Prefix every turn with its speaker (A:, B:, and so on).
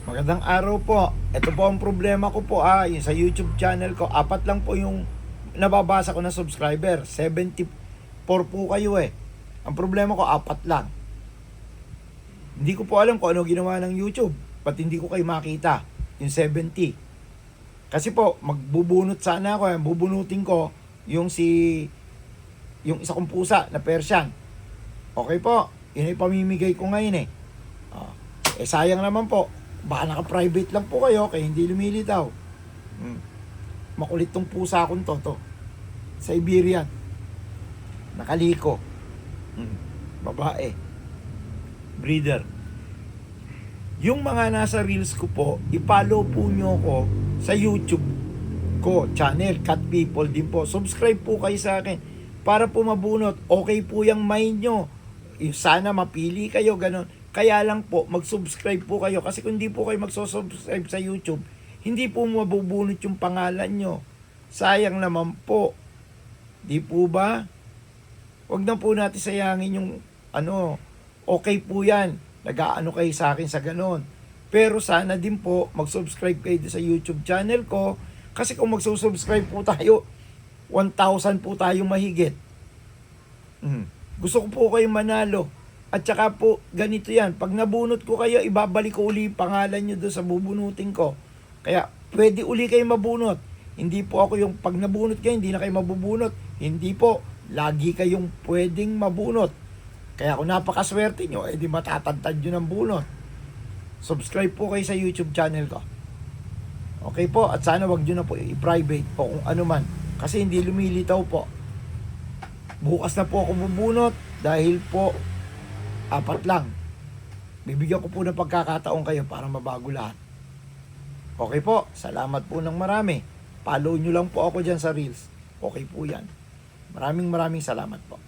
A: Magandang araw po. Ito po ang problema ko po yung sa YouTube channel ko. 4 lang po yung nababasa ko na subscriber. 74 po kayo eh. Ang problema ko 4 lang. Hindi ko po alam kung ano ginawa ng YouTube. Ba't hindi ko kayo makita yung 70. Kasi po magbubunot sana ako. Bubunutin ko yung isa kong pusa na Persian. Okay po. Yun ay pamimigay ko ngayon eh. Sayang naman po. Baka naka-private lang po kayo kaya hindi lumilitaw. Makulit tong pusa akong to. Siberian. Nakaliko. Babae. Breeder. Yung mga nasa reels ko po, i-follow po nyo ko sa YouTube ko, channel, Cat People din po. Subscribe po kayo sa akin para po mabunot. Okay po yung mind nyo. Sana mapili kayo, ganon. Kaya lang po, mag-subscribe po kayo. Kasi kung hindi po kayo mag-subscribe sa YouTube, hindi po mabubunot yung pangalan nyo. Sayang naman po. Di po ba? Huwag na po natin sayangin yung okay po yan. Nag-aano kayo sa akin sa ganon. Pero sana din po, mag-subscribe kayo sa YouTube channel ko. Kasi kung mag-subscribe po tayo, 1,000 po tayong mahigit. Gusto ko po kayong manalo. At saka po, ganito yan. Pag nabunot ko kayo, ibabalik ko uli yung pangalan nyo doon sa bubunutin ko. Kaya, pwede uli kayo mabunot. Hindi po ako yung pag nabunot kayo, hindi na kayo mabubunot. Hindi po. Lagi kayong pwedeng mabunot. Kaya kung napakaswerte nyo, edi matatantad nyo ng bunot. Subscribe po kayo sa YouTube channel ko. Okay po? At sana wag nyo na po i-private po kung ano man. Kasi hindi lumilitaw po. Bukas na po ako bubunot dahil po 4 lang. Bibigyan ko po ng pagkakataon kayo para mabago lahat. Okay po, salamat po ng marami. Follow nyo lang po ako dyan sa Reels. Okay po yan. Maraming salamat po.